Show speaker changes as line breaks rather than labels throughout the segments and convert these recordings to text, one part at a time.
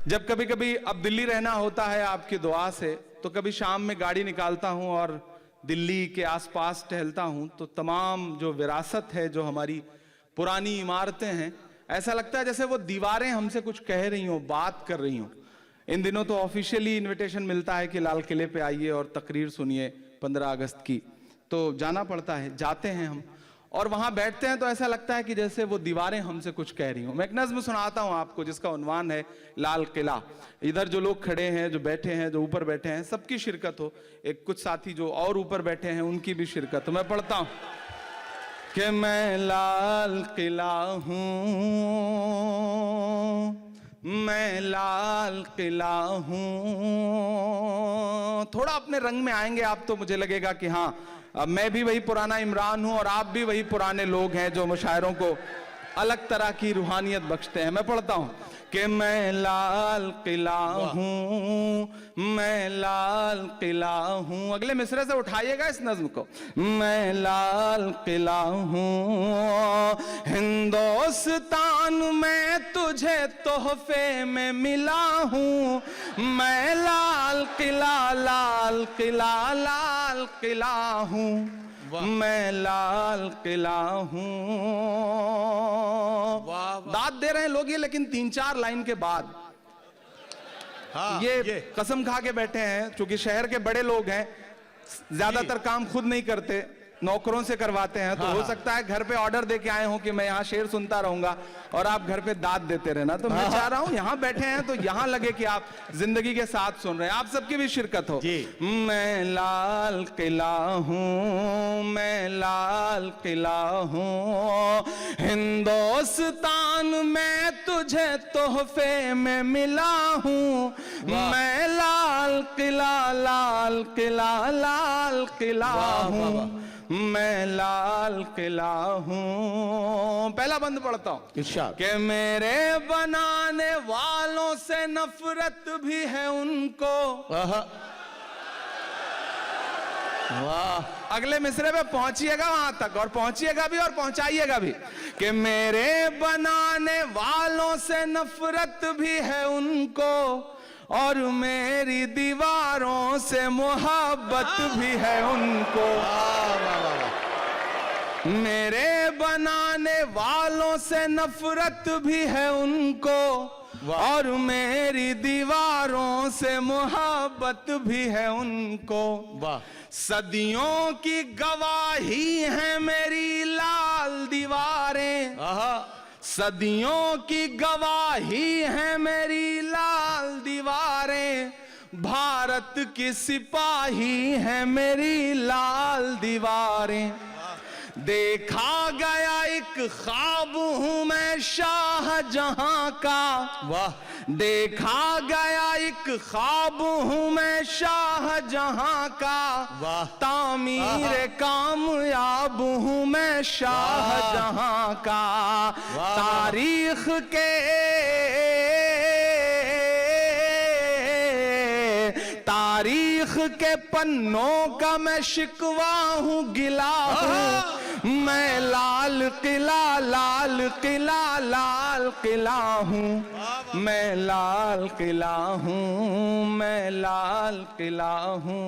जब कभी कभी अब दिल्ली रहना होता है आपकी दुआ से, तो कभी शाम में गाड़ी निकालता हूं और दिल्ली के आसपास टहलता हूं, तो तमाम जो विरासत है, जो हमारी पुरानी इमारतें हैं, ऐसा लगता है जैसे वो दीवारें हमसे कुछ कह रही हों, बात कर रही हों। इन दिनों तो ऑफिशियली इनविटेशन मिलता है कि लाल किले पे आइए और तकरीर सुनिए 15 अगस्त की, तो जाना पड़ता है, जाते हैं हम और वहां बैठते हैं तो ऐसा लगता है कि जैसे वो दीवारें हमसे कुछ कह रही हूं। मैं एक नज्म सुनाता हूं आपको जिसका उन्वान है लाल किला। इधर जो लोग खड़े हैं, जो बैठे हैं, जो ऊपर बैठे हैं, सबकी शिरकत हो, एक कुछ साथी जो और ऊपर बैठे हैं उनकी भी शिरकत हो। मैं पढ़ता हूं कि मैं लाल किला हूं, मैं लाल किला हूं। थोड़ा अपने रंग में आएंगे आप तो मुझे लगेगा कि हाँ, अब मैं भी वही पुराना इमरान हूं और आप भी वही पुराने लोग हैं जो मुशायरों को अलग तरह की रूहानियत बख्शते हैं। मैं पढ़ता हूं कि मैं लाल किला हूं, मैं लाल किला हूं। अगले मिसरे से उठाइएगा इस नज्म को। मैं लाल किला हूं, हिंदुस्तान में तुझे तोहफे में मिला हूं। मैं लाल किला, लाल किला, लाल किला हूं, मैं लाल किला हूं। दाद दे रहे हैं लोग ये, लेकिन 3-4 लाइन के बाद ये कसम खा के बैठे हैं, क्योंकि शहर के बड़े लोग हैं, ज्यादातर काम खुद नहीं करते, नौकरों से करवाते हैं। तो हो सकता है घर पे ऑर्डर दे के आए हो कि मैं यहाँ शेर सुनता रहूंगा और आप घर पे दाद देते रहना। तो मैं चाह रहा हूँ यहाँ बैठे हैं तो यहाँ लगे कि आप जिंदगी के साथ सुन रहे हैं, आप सबकी भी शिरकत हो। मैं लाल किला हूँ, मैं लाल किला हूँ, हिंदुस्तान में तुझे तोहफे में मिला हूँ। मैं लाल किला, लाल किला, लाल किला हूँ, मैं लाल किला हूं। पहला बंद पढ़ता हूं कि मेरे बनाने वालों से नफरत भी है उनको। वाह, अगले मिसरे पे पहुंचिएगा वहां तक, और पहुंचिएगा भी और पहुंचाइएगा भी कि मेरे बनाने वालों से नफरत भी है उनको और मेरी दीवारों से मोहब्बत भी है उनको। मेरे बनाने वालों से नफरत भी है उनको और मेरी दीवारों से मोहब्बत भी है उनको। सदियों की गवाही है मेरी लाल दीवारें, सदियों की गवाही है मेरी लाल दीवारें। भारत की सिपाही है मेरी लाल दीवारें। देखा गया एक ख्वाब हूं मैं शाहजहां का, वाह, देखा गया एक ख्वाब हूं मैं शाहजहां का, वाह, तामीर कामयाब हूं मैं शाहजहां का। तारीख के तारीख के पन्नों का मैं शिकवा हूं, गिला हूं। मैं लाल किला, लाल किला, लाल किला हूं, मैं लाल किला हूं, मैं लाल किला हूं।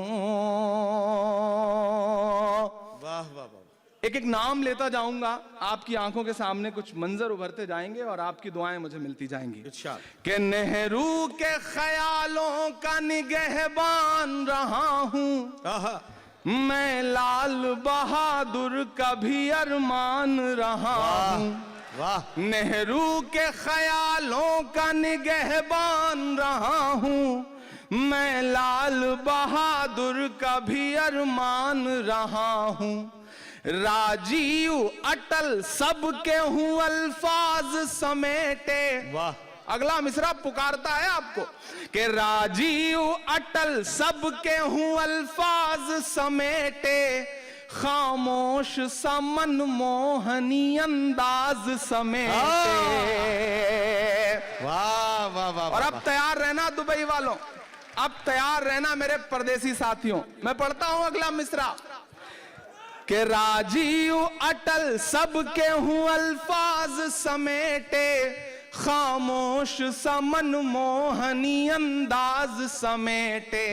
वाह वाह वाह। एक एक नाम लेता जाऊंगा, आपकी आंखों के सामने कुछ मंजर उभरते जाएंगे और आपकी दुआएं मुझे मिलती जाएंगी। कि नेहरू के ख्यालों का निगहबान रहा हूं, मैं लाल बहादुर का भी अरमान रहा हूं। वाह, नेहरू के ख्यालों का निगहबान रहा हूं, मैं लाल बहादुर का भी अरमान रहा हूं। राजीव अटल सबके हूं अल्फाज समेटे। वाह, अगला मिसरा पुकारता है आपको कि राजीव अटल सबके हूं अल्फाज समेटे, खामोश सा मनमोहनी अंदाज समेटे। वाह वाह वाह। और अब तैयार रहना दुबई वालों, अब तैयार रहना मेरे परदेसी साथियों। मैं पढ़ता हूं अगला मिसरा कि राजीव अटल सबके हूं अल्फाज समेटे, खामोश समन मोहनी अंदाज समेटे,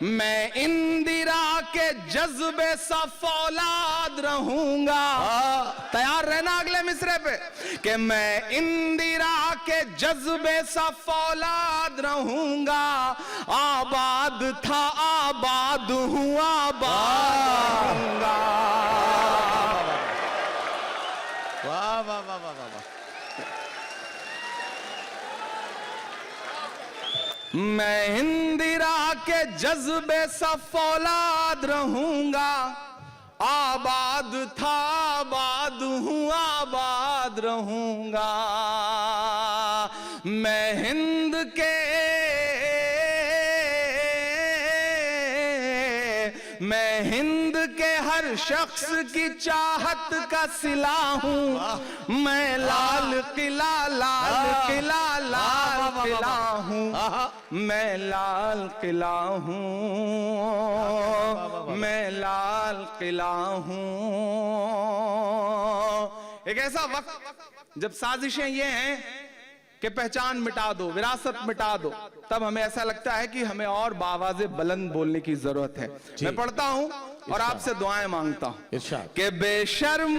मैं इंदिरा के जज्बे सा फौलाद रहूंगा। तैयार रहना अगले मिसरे पे कि मैं इंदिरा के जज्बे सा फौलाद रहूंगा। आबाद था आबाद हूँ आबाद रहूंगा।
वाह वाह वाह वाह वाह वाह।
मैं इंदिरा के जज्बे सा फौलाद रहूंगा। आबाद था आबाद हूँ आबाद रहूंगा। मैं हिंद के हर शख्स की चाहत का सिला हूँ। मैं लाल किला लाल किला लाल किला हूँ। मैं लाल किला हूँ। मैं लाल किला हूँ। एक ऐसा वक्त जब साजिशें ये हैं कि पहचान मिटा दो, विरासत मिटा दो, तब हमें ऐसा लगता है कि हमें और बावाज़े बुलंद बोलने की जरूरत है। मैं पढ़ता हूं और आपसे दुआएं मांगता हूं कि बेशर्म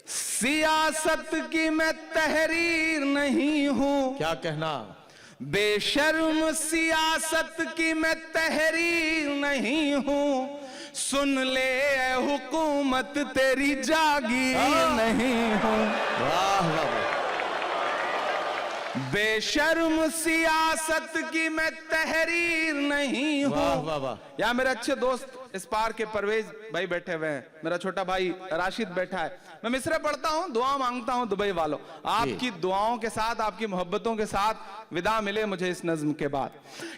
सियासत की मैं तहरीर नहीं हूं।
क्या कहना?
बेशर्म सियासत की मैं तहरीर नहीं हूं। सुन ले ए हुकूमत तेरी जागीर नहीं हूं।
वाह वाह।
बेशर्म सियासत की मैं तहरीर नहीं हूं।
वाह वाह वाह।
यहाँ मेरे अच्छे दोस्त इस पार के परवेज भाई बैठे हुए हैं, मेरा छोटा भाई राशिद बैठा है। मैं मिसरे पढ़ता हूँ, दुआ मांगता हूँ दुबई वालों, आपकी दुआओं के साथ, आपकी मोहब्बतों के साथ विदा मिले मुझे इस नज्म के बाद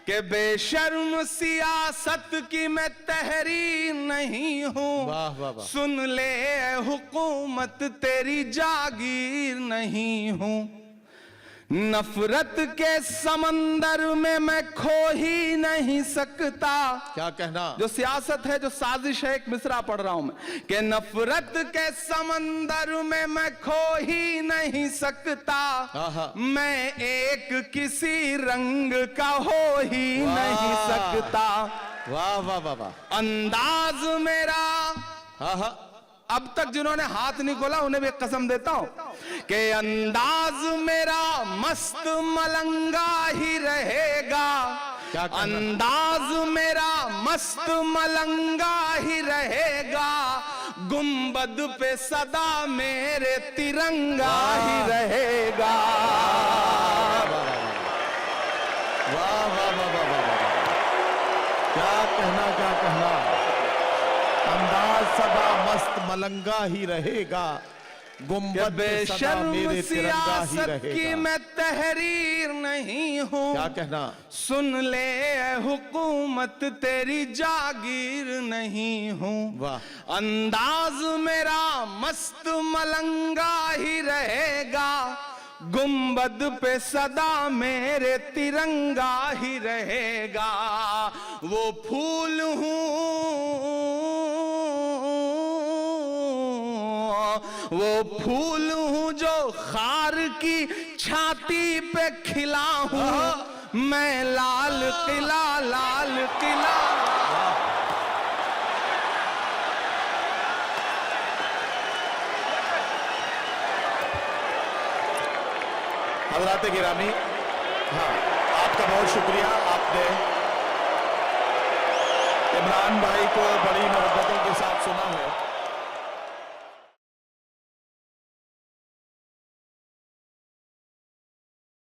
कि बेशर्म सियासत की मैं तहरीर नहीं हूँ।
वाह वाह वाह।
सुन ले हुकूमत तेरी जागीर नहीं हूँ। नफरत के समंदर में मैं खो ही नहीं सकता।
क्या कहना?
जो सियासत है, जो साजिश है, एक मिसरा पढ़ रहा हूं मैं कि नफरत के समंदर में मैं खो ही नहीं सकता। मैं एक किसी रंग का हो ही नहीं सकता।
वाह वाह वाह वाह।
अंदाज मेरा, अब तक जिन्होंने हाथ नहीं खोला उन्हें भी एक कसम देता हूं कि अंदाज मेरा मस्त मलंगा ही रहेगा। अंदाज मेरा मस्त मलंगा ही रहेगा। गुंबद पे सदा मेरे तिरंगा ही रहेगा।
वाह वाह वाह वाह वाह। क्या कहना, क्या कहना। अंदाज सदा मस्त मलंगा ही रहेगा। गुंबद पे सदा मेरे तिरंगा ही रहेगा।
की मैं तहरीर नहीं हूँ।
क्या कहना?
सुन ले हुकूमत तेरी जागीर नहीं हूँ।
वाह।
अंदाज मेरा मस्त मलंगा ही रहेगा। गुंबद पे सदा मेरे तिरंगा ही रहेगा। वो फूल हूँ, वो फूल हूँ जो खार की छाती पे खिला हूँ। मैं लाल किला लाल किला।
हज़रात गिरामी, हाँ आपका बहुत शुक्रिया। आपने इमरान भाई को बड़ी मोहब्बतों के साथ सुना है।